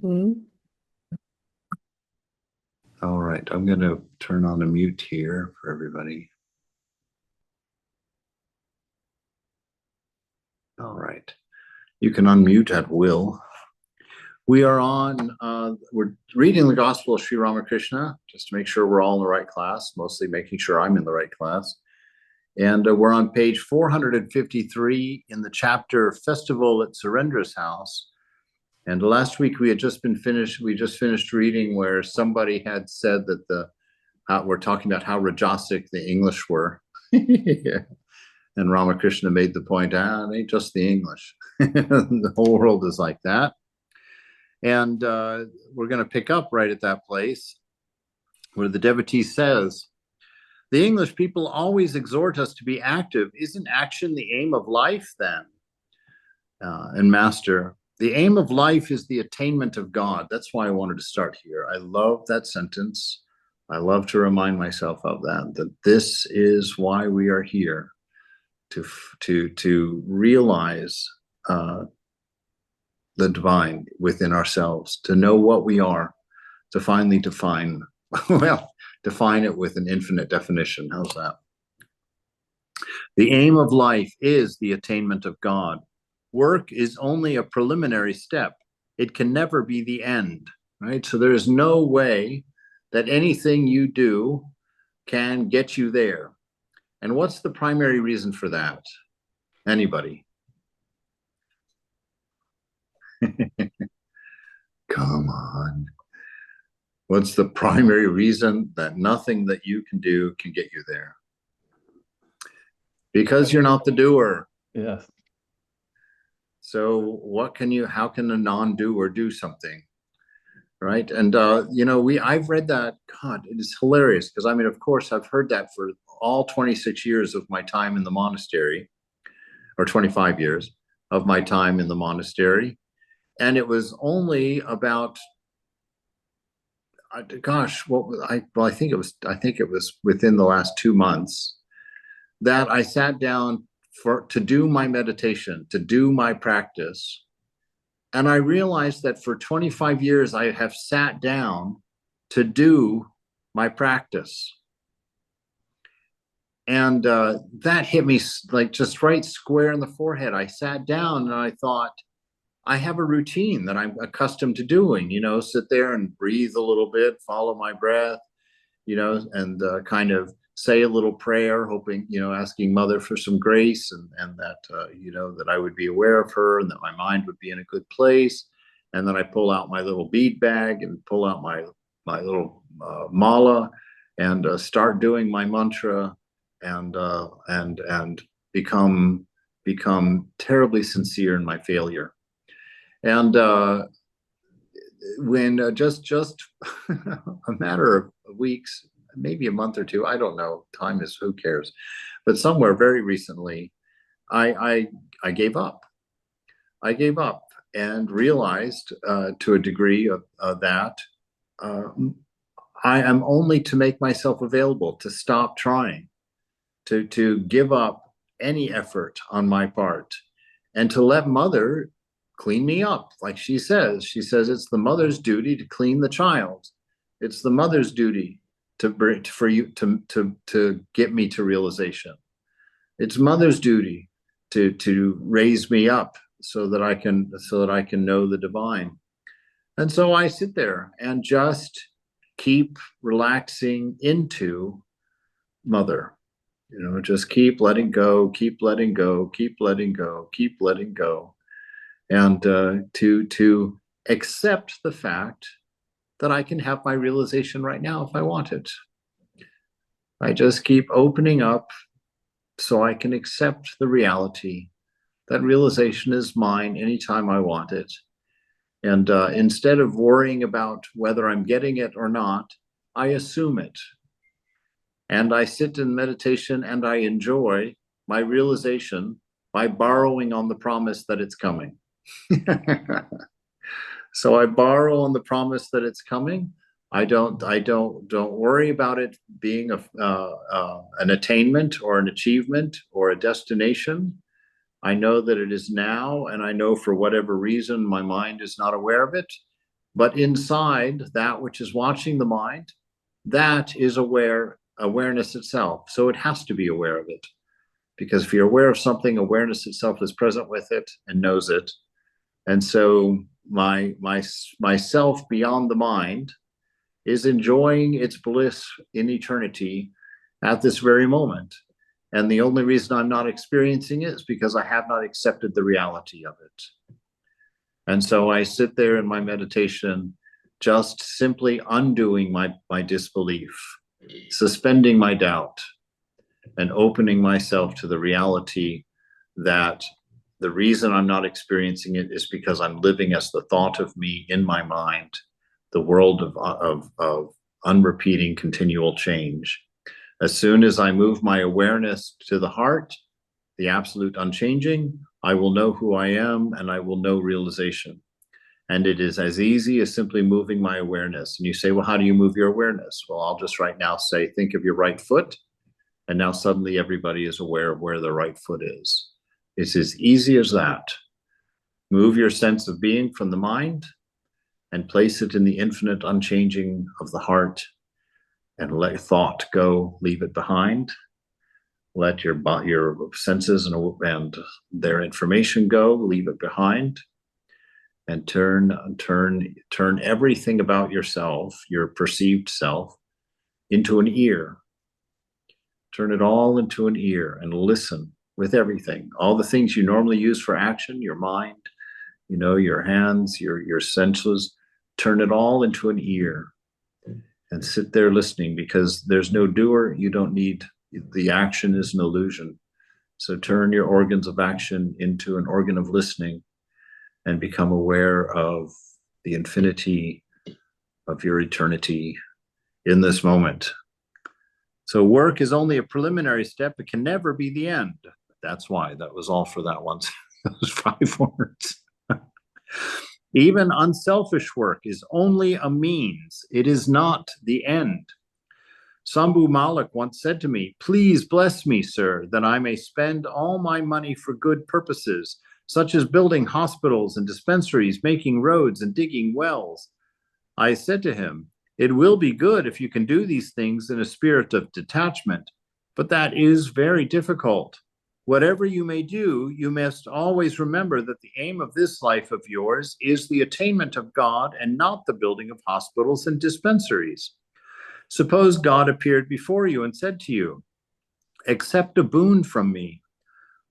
All right, I'm going to turn on a mute here for everybody. All right, you can unmute at will. We're reading the Gospel of Shree Ramakrishna, just to make sure we're all in the right class, mostly making sure I'm in the right class. And we're on page 453 in the chapter Festival at Surendra's House. And last week we just finished reading where somebody had said that we're talking about how Rajasic the English were. And Ramakrishna made the point, it ain't just the English. The whole world is like that. And we're going to pick up right at that place where the devotee says, the English people always exhort us to be active. Isn't action the aim of life then? And Master, the aim of life is the attainment of God. That's why I wanted to start here. I love that sentence. I love to remind myself of that this is why we are here, to realize the divine within ourselves, to know what we are, to finally define it with an infinite definition. How's that? The aim of life is the attainment of God. Work is only a preliminary step. It can never be the end, right? So there is no way that anything you do can get you there. And what's the primary reason for that? Anybody? Come on. What's the primary reason that nothing that you can do can get you there? Because you're not the doer. Yes. So how can a non-doer do something? Right. And, I've read that. God, it is hilarious because, of course, I've heard that for all 26 years of my time in the monastery, or 25 years of my time in the monastery. And it was only about, I think it was within the last 2 months that I sat down to do my meditation, to do my practice. And I realized that for 25 years, I have sat down to do my practice. And that hit me like just right square in the forehead. I sat down and I thought, I have a routine that I'm accustomed to doing, sit there and breathe a little bit, follow my breath, and kind of say a little prayer, hoping, asking Mother for some grace and that, that I would be aware of her and that my mind would be in a good place. And then I pull out my little bead bag and pull out my little mala and start doing my mantra and become terribly sincere in my failure. And when just a matter of weeks, maybe a month or two, I don't know, time is, who cares, but somewhere very recently, I gave up. I gave up and realized to a degree that I am only to make myself available, to stop trying, to give up any effort on my part, and to let Mother clean me up. Like she says it's the mother's duty to clean the child. It's the mother's duty to get me to realization. It's Mother's duty to raise me up so that I can know the divine. And so I sit there and just keep relaxing into Mother. Just keep letting go, keep letting go, keep letting go, keep letting go. And to accept the fact that I can have my realization right now if I want it. I just keep opening up so I can accept the reality that realization is mine anytime I want it. And instead of worrying about whether I'm getting it or not, I assume it. And I sit in meditation and I enjoy my realization by borrowing on the promise that it's coming. So I borrow on the promise that it's coming. I don't worry about it being an attainment or an achievement or a destination. I know that it is now, and I know for whatever reason my mind is not aware of it, But inside that which is watching the mind, that is awareness itself. So it has to be aware of it. Because if you're aware of something, awareness itself is present with it and knows it. And so myself beyond the mind is enjoying its bliss in eternity at this very moment. And the only reason I'm not experiencing it is because I have not accepted the reality of it. And so I sit there in my meditation, just simply undoing my disbelief, suspending my doubt, and opening myself to the reality that the reason I'm not experiencing it is because I'm living as the thought of me in my mind, the world of unrepeating continual change. As soon as I move my awareness to the heart, the absolute unchanging, I will know who I am and I will know realization. And it is as easy as simply moving my awareness. And you say, well, how do you move your awareness? Well, I'll just right now say, think of your right foot. And now suddenly everybody is aware of where the right foot is. It's as easy as that. Move your sense of being from the mind and place it in the infinite unchanging of the heart, and let thought go, leave it behind. Let your senses and their information go, leave it behind, and turn everything about yourself, your perceived self, into an ear. Turn it all into an ear and listen with everything. All the things you normally use for action, your mind, your hands, your senses, turn it all into an ear and sit there listening, because there's no doer. You don't need, the action is an illusion. So turn your organs of action into an organ of listening and become aware of the infinity of your eternity in this moment. So work is only a preliminary step. It can never be the end. That's why that was all for that one. Those 5 words. Even unselfish work is only a means. It is not the end. Sambhu Malik once said to me, please bless me, sir, that I may spend all my money for good purposes, such as building hospitals and dispensaries, making roads and digging wells. I said to him, it will be good if you can do these things in a spirit of detachment, but that is very difficult. Whatever you may do, you must always remember that the aim of this life of yours is the attainment of God and not the building of hospitals and dispensaries. Suppose God appeared before you and said to you, accept a boon from me.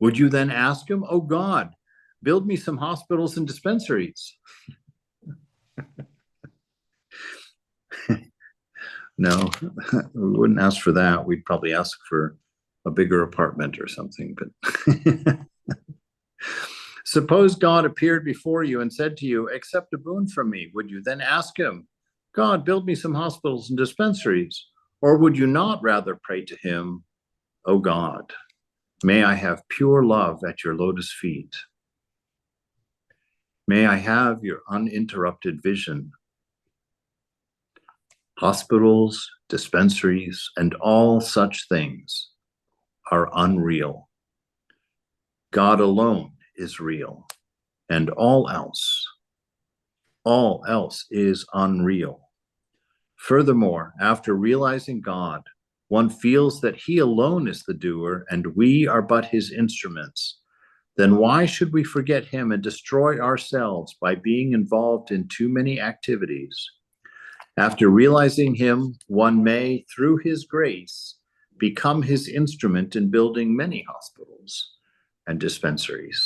Would you then ask him, oh God, build me some hospitals and dispensaries? No, we wouldn't ask for that. We'd probably ask for a bigger apartment or something. But suppose God appeared before you and said to you, accept a boon from me. Would you then ask him, God, build me some hospitals and dispensaries? Or would you not rather pray to him, oh God, may I have pure love at your lotus feet. May I have your uninterrupted vision. Hospitals, dispensaries, and all such things are unreal. God alone is real, and all else is unreal. Furthermore, after realizing God, one feels that he alone is the doer and we are but his instruments. Then why should we forget him and destroy ourselves by being involved in too many activities? After realizing him, one may, through his grace, become his instrument in building many hospitals and dispensaries.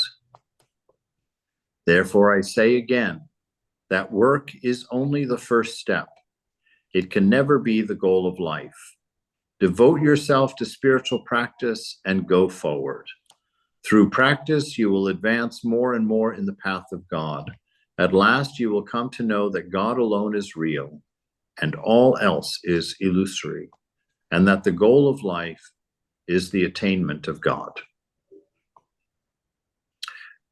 Therefore, I say again that work is only the first step. It can never be the goal of life. Devote yourself to spiritual practice and go forward. Through practice, you will advance more and more in the path of God. At last, you will come to know that God alone is real and all else is illusory, and that the goal of life is the attainment of God.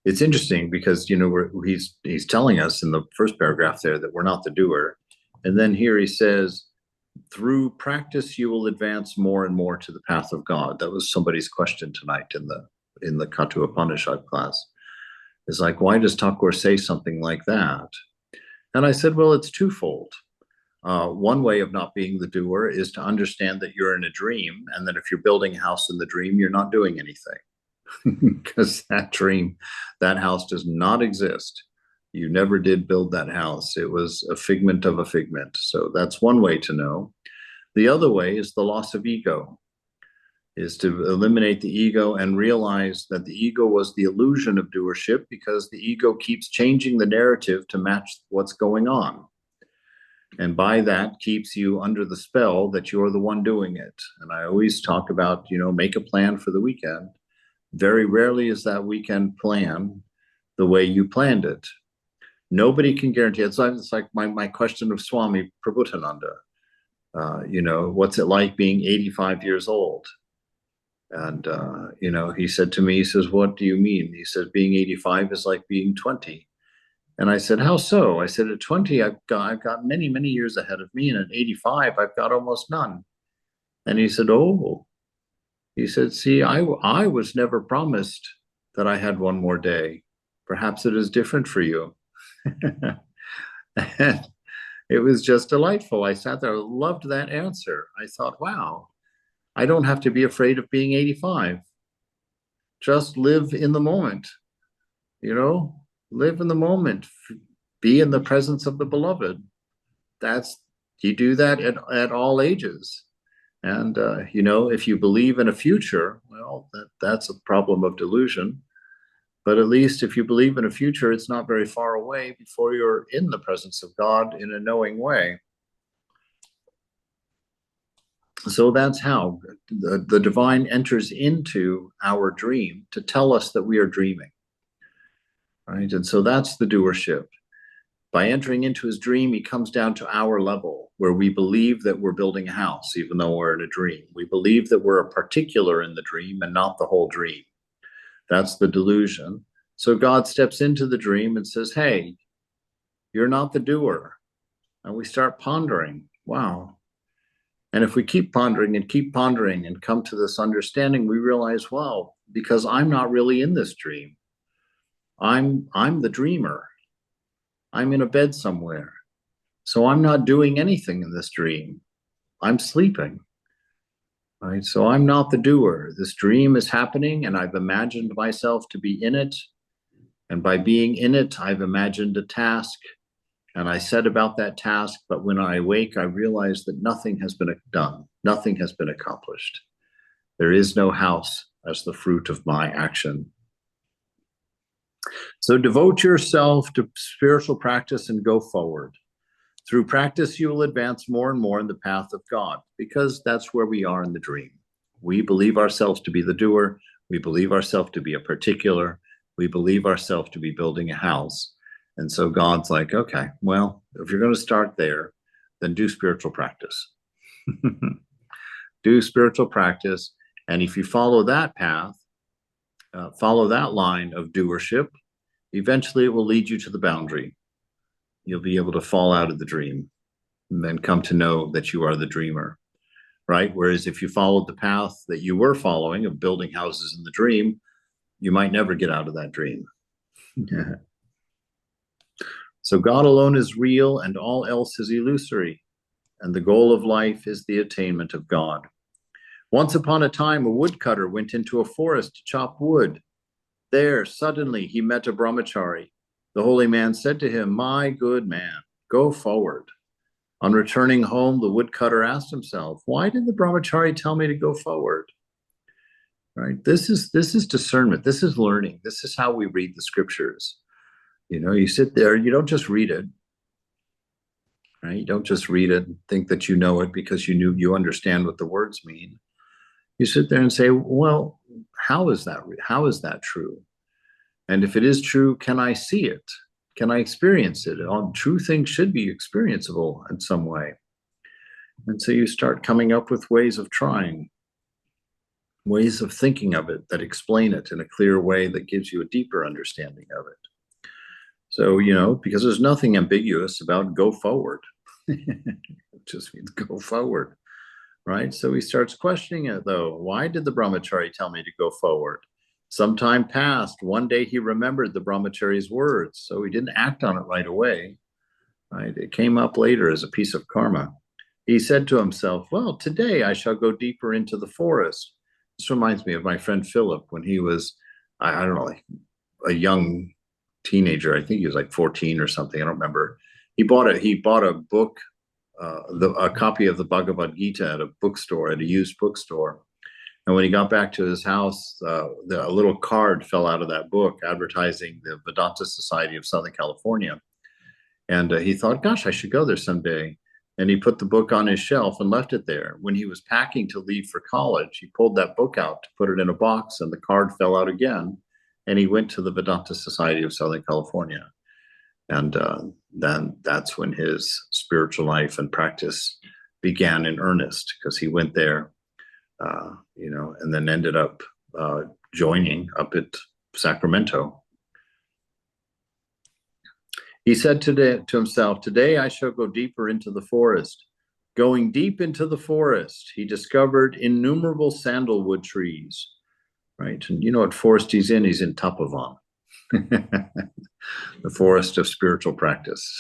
It's interesting because, he's telling us in the first paragraph there that we're not the doer. And then here he says, through practice, you will advance more and more to the path of God. That was somebody's question tonight in the Katha Upanishad class. It's like, why does Thakur say something like that? And I said, well, it's twofold. One way of not being the doer is to understand that you're in a dream, and that if you're building a house in the dream, you're not doing anything because that house does not exist. You never did build that house. It was a figment of a figment. So that's one way to know. The other way is the loss of ego, is to eliminate the ego and realize that the ego was the illusion of doership, because the ego keeps changing the narrative to match what's going on. And by that keeps you under the spell that you're the one doing it. And I always talk about, make a plan for the weekend. Very rarely is that weekend plan the way you planned it. Nobody can guarantee it. It's like my question of Swami Prabhutananda. What's it like being 85 years old? And, he said to me, he says, what do you mean? He says, being 85 is like being 20. And I said, how so? I said, at 20, I've got many, many years ahead of me. And at 85, I've got almost none. And he said, oh, he said, see, I was never promised that I had one more day. Perhaps it is different for you. And it was just delightful. I sat there, loved that answer. I thought, wow, I don't have to be afraid of being 85. Just live in the moment, live in the moment, be in the presence of the beloved. You do that at all ages. And, if you believe in a future, well, that's a problem of delusion. But at least if you believe in a future, it's not very far away before you're in the presence of God in a knowing way. So that's how the divine enters into our dream to tell us that we are dreaming, right? And so that's the doership. By entering into his dream, he comes down to our level, where we believe that we're building a house, even though we're in a dream. We believe that we're a particular in the dream and not the whole dream. That's the delusion. So God steps into the dream and says, hey, you're not the doer. And we start pondering, wow. And if we keep pondering and come to this understanding, we realize, wow, because I'm not really in this dream. I'm the dreamer. I'm in a bed somewhere. So I'm not doing anything in this dream. I'm sleeping. Right? So I'm not the doer. This dream is happening, and I've imagined myself to be in it. And by being in it, I've imagined a task, and I set about that task. But when I awake, I realize that nothing has been done. Nothing has been accomplished. There is no house as the fruit of my action. So devote yourself to spiritual practice and go forward. Through practice, you will advance more and more in the path of God, because that's where we are in the dream. We believe ourselves to be the doer. We believe ourselves to be a particular. We believe ourselves to be building a house. And so God's like, okay, well, if you're going to start there, then do spiritual practice. Do spiritual practice. And if you follow that path, follow that line of doership, eventually it will lead you to the boundary. You'll be able to fall out of the dream and then come to know that you are the dreamer, right? Whereas if you followed the path that you were following of building houses in the dream, you might never get out of that dream. So God alone is real and all else is illusory. And the goal of life is the attainment of God. Once upon a time, a woodcutter went into a forest to chop wood. There, suddenly, he met a brahmachari. The holy man said to him, my good man, go forward. On returning home, the woodcutter asked himself, why did the brahmachari tell me to go forward? Right? This is discernment. This is learning. This is how we read the scriptures. You sit there, you don't just read it. Right? You don't just read it and think that you know it because you understand what the words mean. You sit there and say, well, how is that? How is that true? And if it is true, can I see it? Can I experience it? All true things should be experienceable in some way. And so you start coming up with ways of trying, ways of thinking of it that explain it in a clear way that gives you a deeper understanding of it. So, because there's nothing ambiguous about go forward. It just means go forward, right? So he starts questioning it, though. Why did the brahmachari tell me to go forward? Some time passed. One day he remembered the brahmachari's words, so he didn't act on it right away. right? It came up later as a piece of karma. He said to himself, well, today I shall go deeper into the forest. This reminds me of my friend Philip when he was, I don't know, like a young teenager. I think he was like 14 or something. I don't remember. He bought a book, a copy of the Bhagavad Gita at a bookstore, at a used bookstore. And when he got back to his house, a little card fell out of that book advertising the Vedanta Society of Southern California. And he thought, gosh, I should go there someday. And he put the book on his shelf and left it there. When he was packing to leave for college, he pulled that book out to put it in a box, and the card fell out again. And he went to the Vedanta Society of Southern California. And then that's when his spiritual life and practice began in earnest, because he went there, and then ended up joining up at Sacramento. He said to himself, today I shall go deeper into the forest. Going deep into the forest, he discovered innumerable sandalwood trees, right? And you know what forest he's in? He's in Tapavan, the forest of spiritual practice.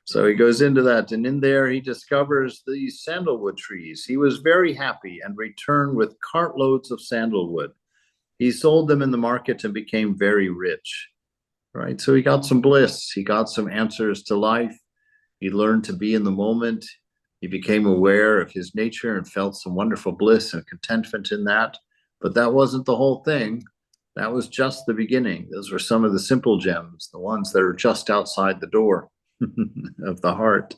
So he goes into that, and in there he discovers these sandalwood trees. He was very happy and returned with cartloads of sandalwood. He sold them in the market and became very rich. Right? So he got some bliss. He got some answers to life. He learned to be in the moment. He became aware of his nature and felt some wonderful bliss and contentment in that. But that wasn't the whole thing. That was just the beginning. Those were some of the simple gems, the ones that are just outside the door of the heart.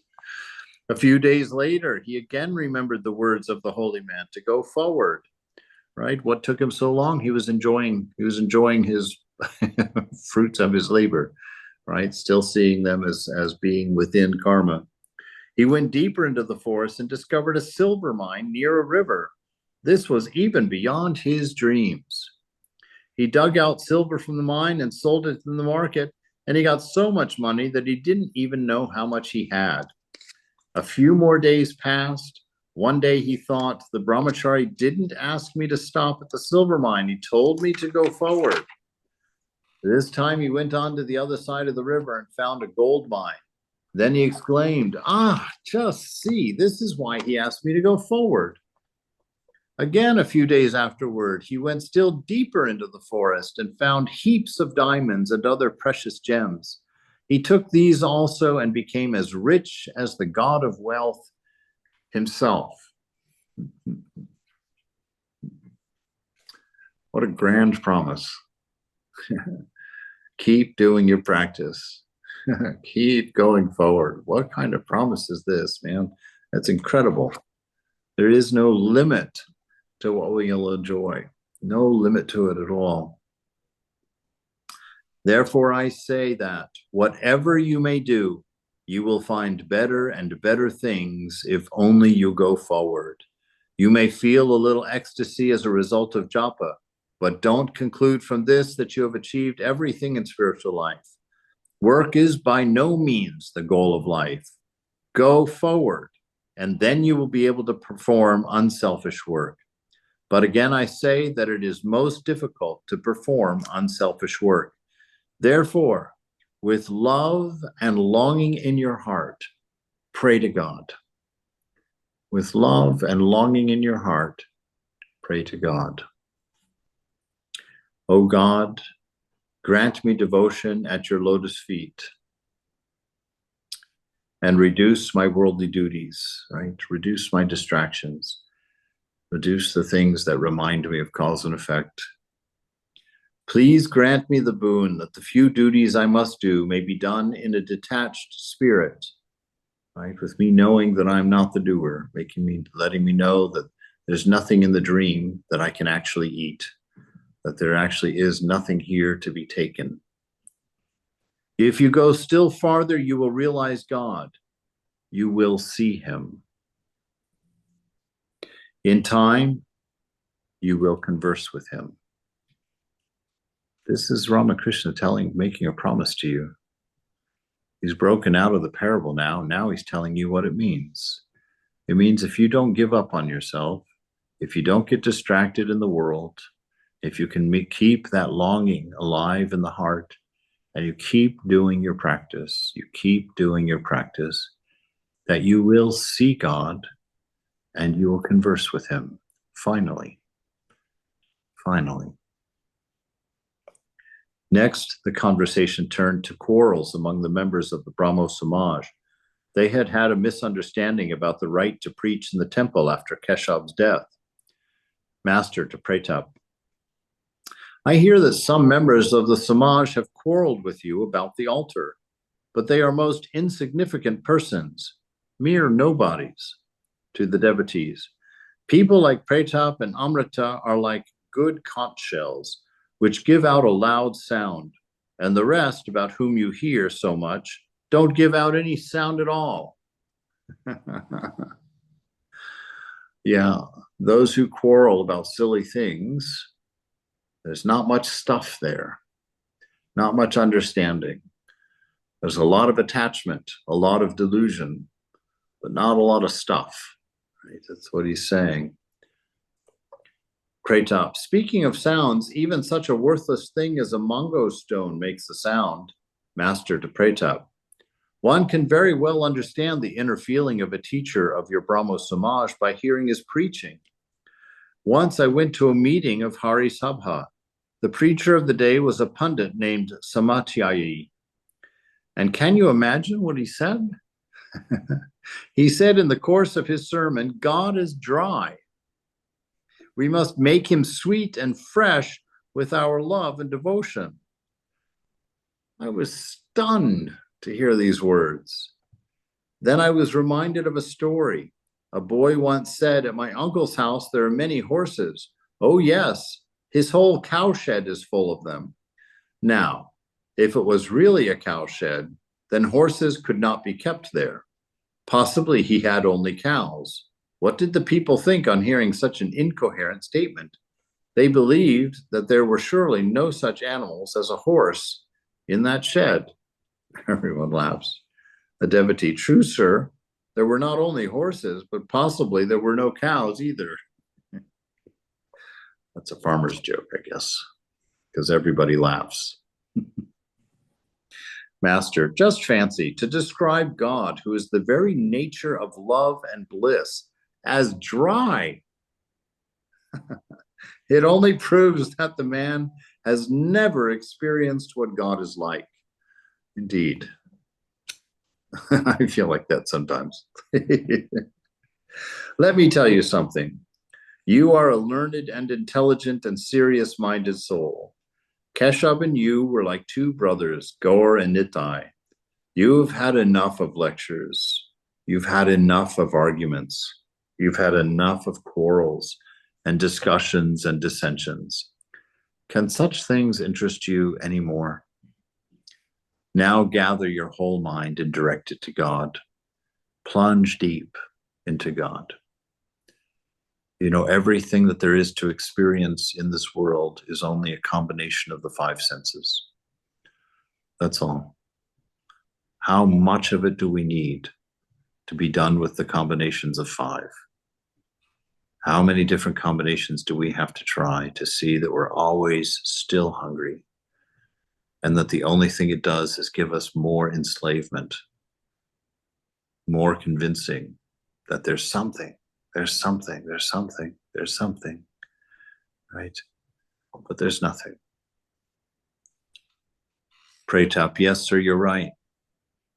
A few days later, he again remembered the words of the holy man to go forward. Right? What took him so long? He was enjoying his fruits of his labor, right? Still seeing them as being within karma. He went deeper into the forest and discovered a silver mine near a river. This was even beyond his dreams. He dug out silver from the mine and sold it in the market, and he got so much money that he didn't even know how much he had. A few more days passed. One day he thought, the brahmachari didn't ask me to stop at the silver mine. He told me to go forward. This time he went on to the other side of the river and found a gold mine. Then he exclaimed, just see, this is why he asked me to go forward. Again, a few days afterward, he went still deeper into the forest and found heaps of diamonds and other precious gems. He took these also and became as rich as the god of wealth himself. What a grand promise. Keep doing your practice. Keep going forward. What kind of promise is this, man? That's incredible. There is no limit to what we will enjoy. No limit to it at all. Therefore, I say that whatever you may do, you will find better and better things if only you go forward. You may feel a little ecstasy as a result of japa, but don't conclude from this that you have achieved everything in spiritual life. Work is by no means the goal of life. Go forward, and then you will be able to perform unselfish work. But again, I say that it is most difficult to perform unselfish work. Therefore, with love and longing in your heart, pray to God. With love and longing in your heart, pray to God. O God, grant me devotion at your lotus feet and reduce my worldly duties, right? Reduce my distractions. Reduce the things that remind me of cause and effect. Please grant me the boon that the few duties I must do may be done in a detached spirit, right? With me knowing that I'm not the doer, letting me know that there's nothing in the dream that I can actually eat, that there actually is nothing here to be taken. If you go still farther, you will realize God. You will see him. In time, you will converse with him. This is Ramakrishna making a promise to you. He's broken out of the parable now. Now he's telling you what it means. It means if you don't give up on yourself, if you don't get distracted in the world, if you can keep that longing alive in the heart, and you keep doing your practice, that you will see God and you will converse with him. Finally. Next, the conversation turned to quarrels among the members of the Brahmo Samaj. They had had a misunderstanding about the right to preach in the temple after Keshav's death. Master to Pratap, I hear that some members of the Samaj have quarreled with you about the altar, but they are most insignificant persons, mere nobodies. To the devotees, people like Pratap and Amrita are like good conch shells, which give out a loud sound, and the rest, about whom you hear so much, don't give out any sound at all. Yeah, those who quarrel about silly things, there's not much stuff there, not much understanding. There's a lot of attachment, a lot of delusion, but not a lot of stuff. Right? That's what he's saying. Pratap, speaking of sounds, even such a worthless thing as a mango stone makes a sound. Master to Pratap, one can very well understand the inner feeling of a teacher of your Brahmo Samaj by hearing his preaching. Once I went to a meeting of Hari Sabha. The preacher of the day was a pundit named Samatyayi. And can you imagine what he said? He said in the course of his sermon, God is dry. We must make him sweet and fresh with our love and devotion. I was stunned to hear these words. Then I was reminded of a story. A boy once said, at my uncle's house, there are many horses. Oh, yes, his whole cowshed is full of them. Now, if it was really a cowshed, then horses could not be kept there. Possibly he had only cows. What did the people think on hearing such an incoherent statement? They believed that there were surely no such animals as a horse in that shed. Everyone laughs. The devotee, true, sir, there were not only horses, but possibly there were no cows either. That's a farmer's joke, I guess, because everybody laughs. Master, just fancy to describe God, who is the very nature of love and bliss, as dry. It only proves that the man has never experienced what God is like. Indeed. I feel like that sometimes. Let me tell you something. You are a learned and intelligent and serious-minded soul. Keshav and you were like two brothers, Gaur and Nitai. You've had enough of lectures. You've had enough of arguments. You've had enough of quarrels and discussions and dissensions. Can such things interest you anymore? Now gather your whole mind and direct it to God. Plunge deep into God. You know, everything that there is to experience in this world is only a combination of the five senses. That's all. How much of it do we need to be done with the combinations of five? How many different combinations do we have to try to see that we're always still hungry, and that the only thing it does is give us more enslavement, more convincing that there's something, right? But there's nothing. Pratap, yes, sir, you're right.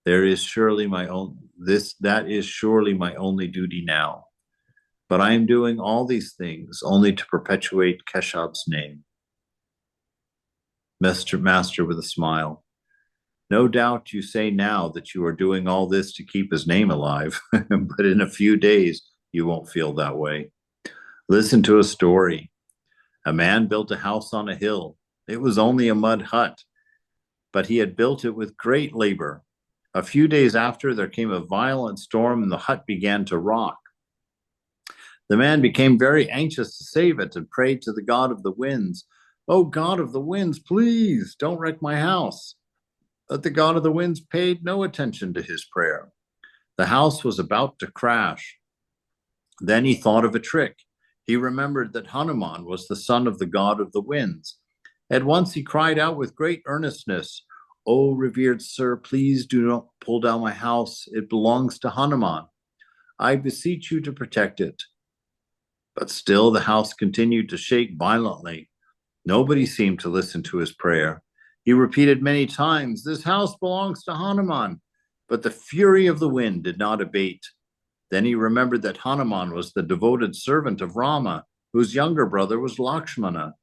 That is surely my only duty now. But I am doing all these things only to perpetuate Keshav's name. Master with a smile. No doubt you say now that you are doing all this to keep his name alive, but in a few days you won't feel that way. Listen to a story. A man built a house on a hill. It was only a mud hut, but he had built it with great labor. A few days after, there came a violent storm and the hut began to rock. The man became very anxious to save it and prayed to the God of the winds. Oh, God of the winds, please don't wreck my house. But the God of the winds paid no attention to his prayer. The house was about to crash. Then he thought of a trick. He remembered that Hanuman was the son of the God of the winds. At once he cried out with great earnestness, Oh, revered sir, please do not pull down my house. It belongs to Hanuman. I beseech you to protect it. But still the house continued to shake violently. Nobody seemed to listen to his prayer. He repeated many times, this house belongs to Hanuman. But the fury of the wind did not abate. Then he remembered that Hanuman was the devoted servant of Rama, whose younger brother was Lakshmana.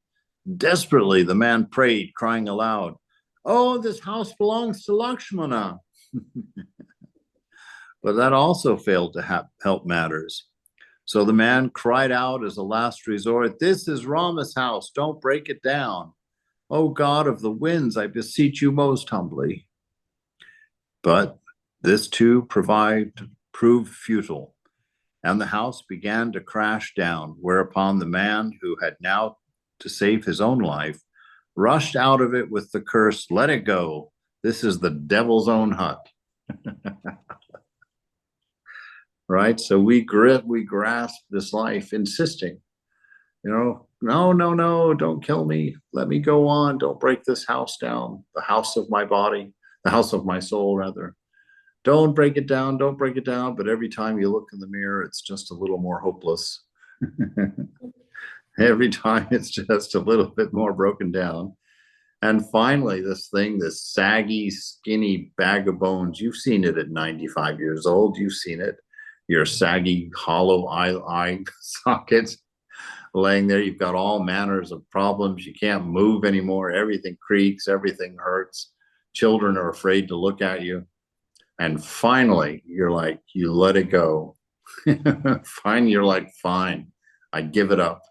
Desperately, the man prayed, crying aloud, oh, this house belongs to Lakshmana. But that also failed to help matters. So the man cried out as a last resort, this is Rama's house, don't break it down. O God of the winds, I beseech you most humbly. But this too proved futile, and the house began to crash down, whereupon the man, who had now to save his own life, rushed out of it with the curse, let it go. This is the devil's own hut. Right? So we grasp this life, insisting, no, don't kill me. Let me go on. Don't break this house down. The house of my body, the house of my soul, rather. Don't break it down. Don't break it down. But every time you look in the mirror, it's just a little more hopeless. Every time it's just a little bit more broken down. And finally, this saggy, skinny bag of bones, you've seen it at 95 years old. You've seen it. Your saggy, hollow eye sockets laying there. You've got all manners of problems. You can't move anymore. Everything creaks. Everything hurts. Children are afraid to look at you. And finally, you're like, you let it go. You're like, fine, I give it up.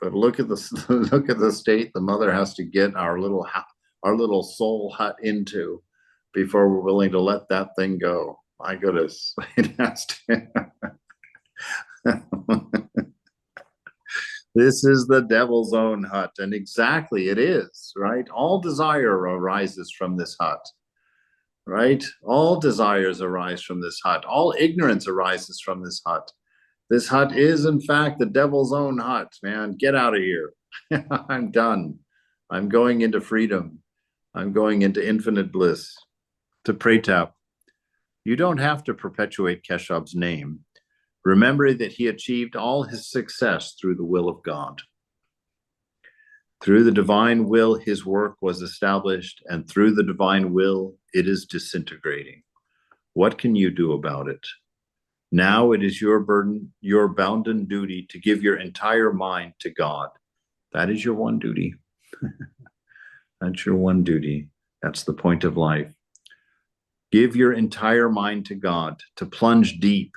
But look at the state the mother has to get our little soul hut into before we're willing to let that thing go. My goodness, it has to. This is the devil's own hut, and exactly it is, right? All desire arises from this hut, right? All desires arise from this hut. All ignorance arises from this hut. This hut is, in fact, the devil's own hut, man. Get out of here. I'm done. I'm going into freedom. I'm going into infinite bliss. To Pratap, you don't have to perpetuate Keshav's name. Remember that he achieved all his success through the will of God. Through the divine will, his work was established, and through the divine will, it is disintegrating. What can you do about it? Now it is your burden, your bounden duty to give your entire mind to God. That is your one duty. That's your one duty. That's the point of life. Give your entire mind to God, to plunge deep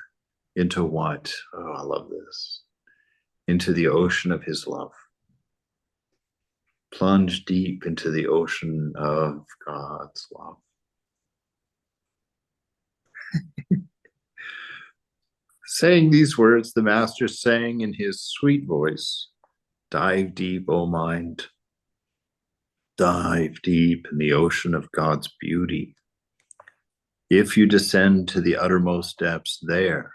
into what? Oh, I love this. Into the ocean of his love. Plunge deep into the ocean of God's love. Saying these words, the master sang in his sweet voice, dive deep, O mind. Dive deep in the ocean of God's beauty. If you descend to the uttermost depths, there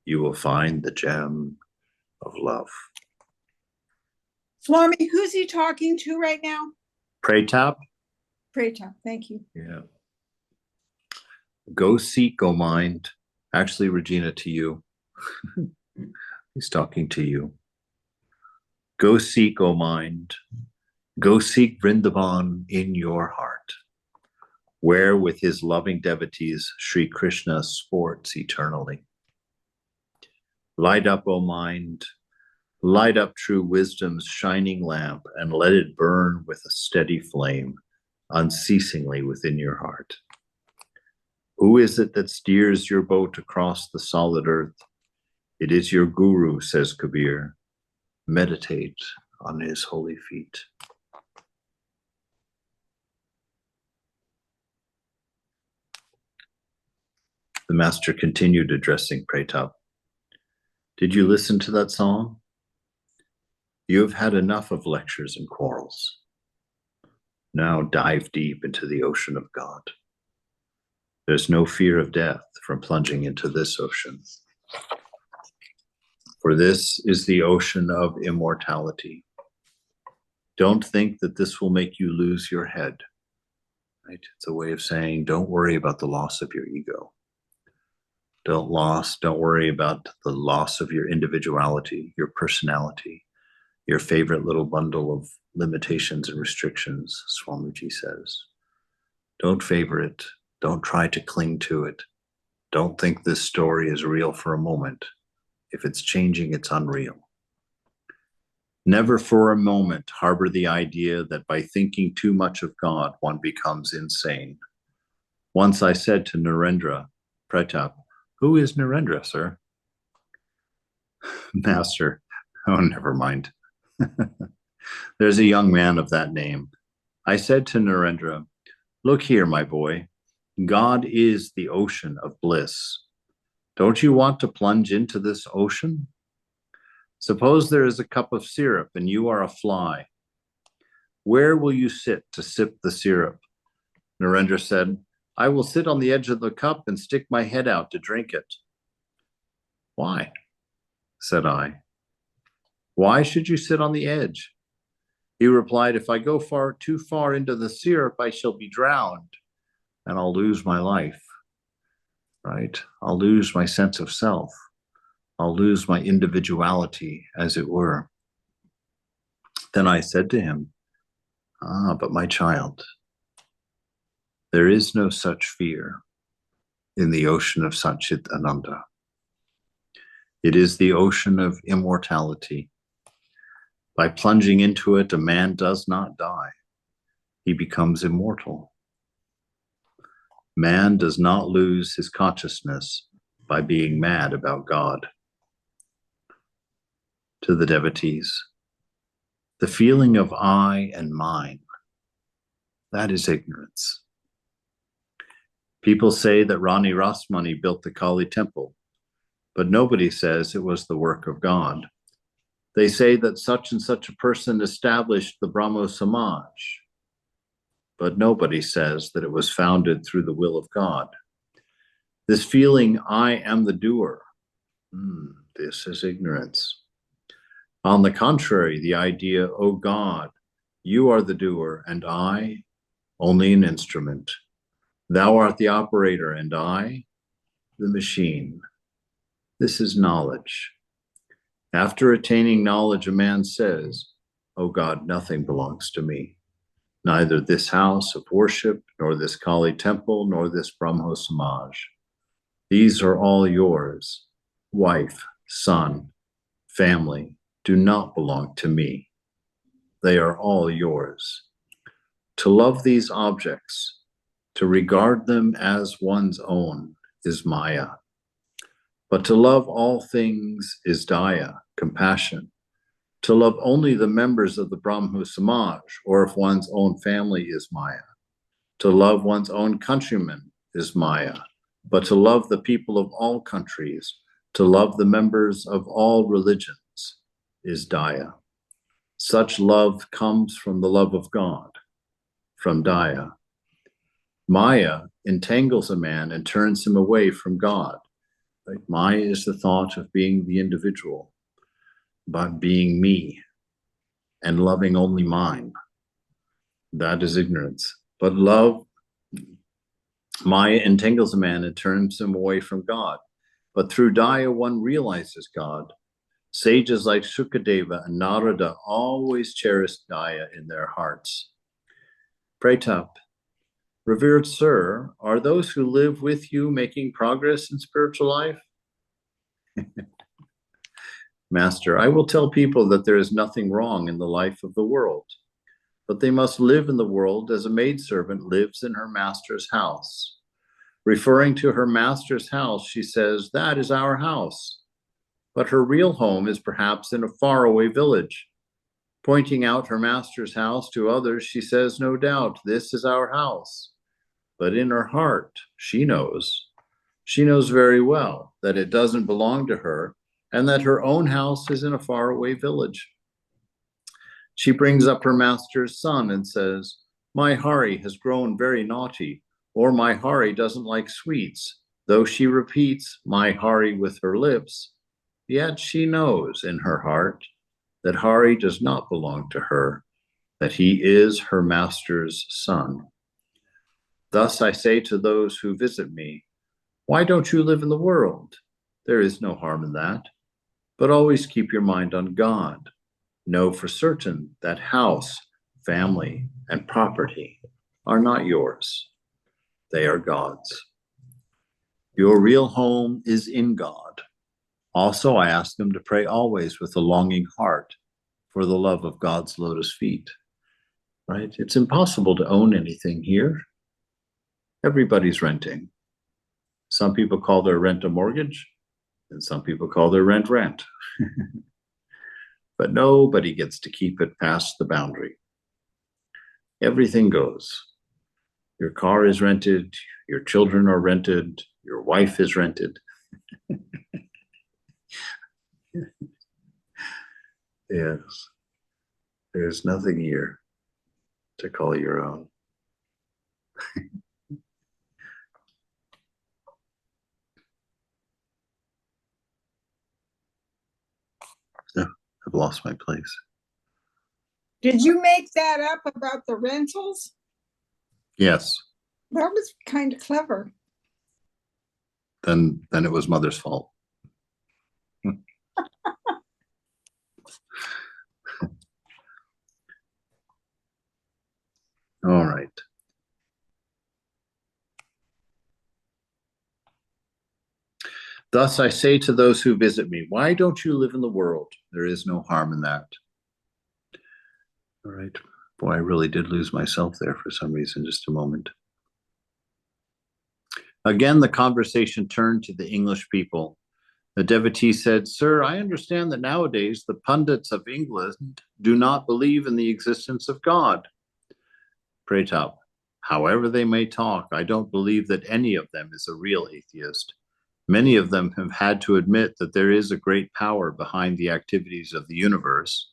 you will find the gem of love. Swami, who's he talking to right now? Pratap. Pratap, thank you. Yeah. Go seek, O mind. Actually, Regina, to you. He's talking to you. Go seek, O mind. Go seek Vrindavan in your heart, where with his loving devotees, Sri Krishna sports eternally. Light up, O mind. Light up true wisdom's shining lamp, and let it burn with a steady flame, unceasingly within your heart. Who is it that steers your boat across the solid earth? It is your guru, says Kabir. Meditate on his holy feet. The master continued addressing Pratap. Did you listen to that song? You have had enough of lectures and quarrels. Now dive deep into the ocean of God. There's no fear of death from plunging into this ocean. For this is the ocean of immortality. Don't think that this will make you lose your head. right? It's a way of saying, don't worry about the loss of your ego. Don't worry about the loss of your individuality, your personality, your favorite little bundle of limitations and restrictions, Swamiji says. Don't favor it. Don't try to cling to it. Don't think this story is real for a moment. If it's changing, it's unreal. Never for a moment harbor the idea that by thinking too much of God, one becomes insane. Once I said to Narendra Pratap, "Who is Narendra, sir?" Master, oh, never mind. There's a young man of that name. I said to Narendra, "Look here, my boy. God is the ocean of bliss. Don't you want to plunge into this ocean? Suppose there is a cup of syrup and you are a fly. Where will you sit to sip the syrup?" Narendra said, "I will sit on the edge of the cup and stick my head out to drink it." "Why?" said I. "Why should you sit on the edge?" He replied, "If I go too far into the syrup, I shall be drowned and I'll lose my life, right? I'll lose my sense of self. I'll lose my individuality, as it were." Then I said to him, "But my child, there is no such fear in the ocean of Satchit Ananda. It is the ocean of immortality. By plunging into it, a man does not die. He becomes immortal. Man does not lose his consciousness by being mad about God." To the devotees, the feeling of I and mine, that is ignorance. People say that Rani Rasmani built the Kali temple, but nobody says it was the work of God. They say that such and such a person established the Brahmo Samaj, but nobody says that it was founded through the will of God. This feeling, I am the doer, this is ignorance. On the contrary, the idea, "Oh God, you are the doer, and I, only an instrument. Thou art the operator, and I, the machine." This is knowledge. After attaining knowledge, a man says, "Oh God, nothing belongs to me. Neither this house of worship, nor this Kali temple, nor this Brahmo Samaj. These are all yours. Wife, son, family do not belong to me. They are all yours. To love these objects, to regard them as one's own, is Maya. But to love all things is Daya, compassion. To love only the members of the Brahmo Samaj, or if one's own family, is Maya. To love one's own countrymen is Maya. But to love the people of all countries, to love the members of all religions, is Daya. Such love comes from the love of God, from Daya. Maya entangles a man and turns him away from God. Right? Maya is the thought of being the individual, about being me and loving only mine. That is ignorance. But love, Maya entangles a man and turns him away from God. But through Daya, one realizes God. Sages like Sukadeva and Narada always cherished Daya in their hearts. Pratap, revered sir, are those who live with you making progress in spiritual life? Master, I will tell people that there is nothing wrong in the life of the world, but they must live in the world as a maidservant lives in her master's house. Referring to her master's house, she says, "That is our house." But her real home is perhaps in a faraway village. Pointing out her master's house to others, she says, "No doubt, this is our house." But in her heart, she knows very well that it doesn't belong to her and that her own house is in a faraway village. She brings up her master's son and says, "My Hari has grown very naughty," or "My Hari doesn't like sweets," though she repeats "My Hari" with her lips. Yet she knows in her heart that Hari does not belong to her, that he is her master's son. Thus I say to those who visit me, why don't you live in the world? There is no harm in that, but always keep your mind on God. Know for certain that house, family, and property are not yours. They are God's. Your real home is in God. Also, I ask them to pray always with a longing heart for the love of God's lotus feet. Right? It's impossible to own anything here. Everybody's renting. Some people call their rent a mortgage, and some people call their rent rent. But nobody gets to keep it past the boundary. Everything goes. Your car is rented, your children are rented, your wife is rented. Yes, there's nothing here to call your own. I've lost my place. Did you make that up about the rentals? Yes. That was kind of clever. Then it was Mother's fault. All right. Thus I say to those who visit me, why don't you live in the world? There is no harm in that. All right. Boy, I really did lose myself there for some reason. Just a moment. Again, the conversation turned to the English people. The devotee said, Sir, I understand that nowadays the pundits of England do not believe in the existence of God. Pratap, however they may talk, I don't believe that any of them is a real atheist. Many of them have had to admit that there is a great power behind the activities of the universe.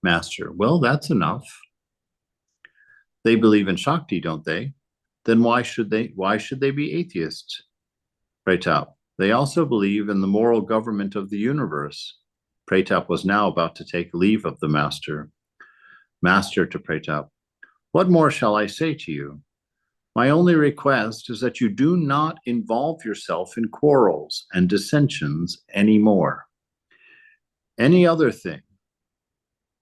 Master, well, that's enough. They believe in Shakti, don't they? Then why should they be atheists? Pratap, they also believe in the moral government of the universe. Pratap was now about to take leave of the master. Master to Pratap, what more shall I say to you? My only request is that you do not involve yourself in quarrels and dissensions anymore. Any other thing,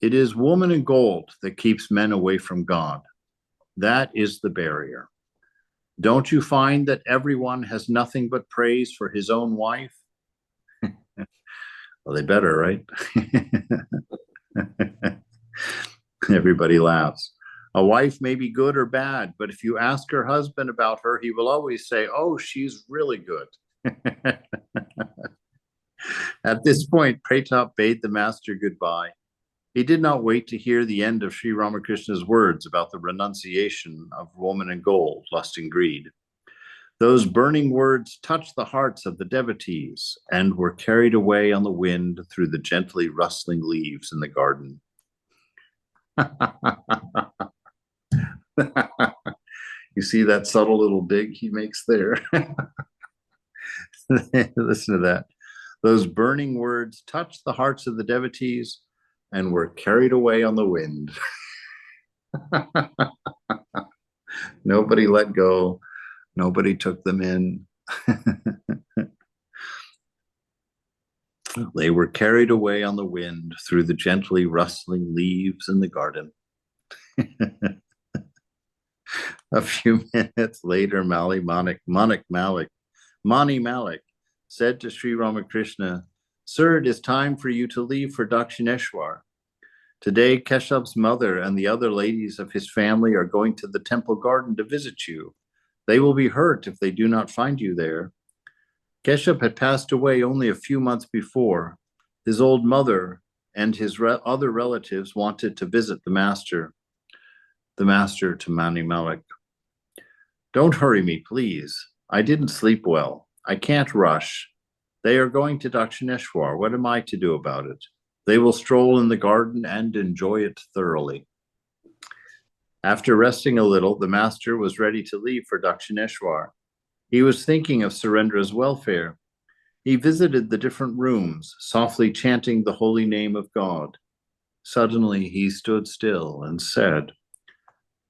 it is woman and gold that keeps men away from God. That is the barrier. Don't you find that everyone has nothing but praise for his own wife? Well, they better, right? Everybody laughs. A wife may be good or bad, but if you ask her husband about her, he will always say, oh, she's really good. At this point, Pratap bade the master goodbye. He did not wait to hear the end of Sri Ramakrishna's words about the renunciation of woman and gold, lust and greed. Those burning words touched the hearts of the devotees and were carried away on the wind through the gently rustling leaves in the garden. You see that subtle little dig he makes there? Listen to that. Those burning words touched the hearts of the devotees and were carried away on the wind. Nobody let go. Nobody took them in. They were carried away on the wind through the gently rustling leaves in the garden. A few minutes later, Mani Malik said to Sri Ramakrishna, Sir, it is time for you to leave for Dakshineshwar. Today, Keshav's mother and the other ladies of his family are going to the temple garden to visit you. They will be hurt if they do not find you there. Keshav had passed away only a few months before. His old mother and his other relatives wanted to visit the master. The master to Mani Malik. Don't hurry me, please. I didn't sleep well. I can't rush. They are going to Dakshineshwar. What am I to do about it? They will stroll in the garden and enjoy it thoroughly. After resting a little, the master was ready to leave for Dakshineshwar. He was thinking of Surendra's welfare. He visited the different rooms, softly chanting the holy name of God. Suddenly, he stood still and said,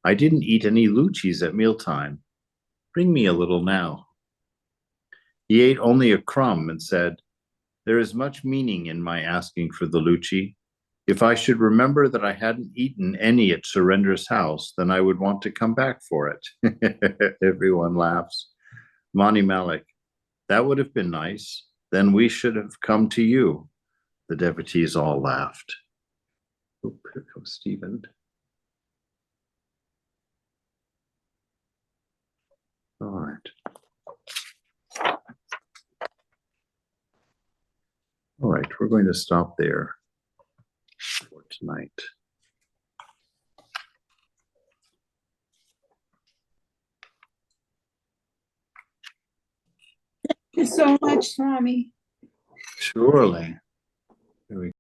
I didn't eat any luchis at mealtime. Bring me a little now." He ate only a crumb and said, "There is much meaning in my asking for the Luci. If I should remember that I hadn't eaten any at Surendra's house, then I would want to come back for it." Everyone laughs. Mani Malik: "That would have been nice. Then we should have come to you." The devotees all laughed. Oh, here comes Stephen. All right. All right, we're going to stop there for tonight. Thank you so much, Swami. Surely. Here we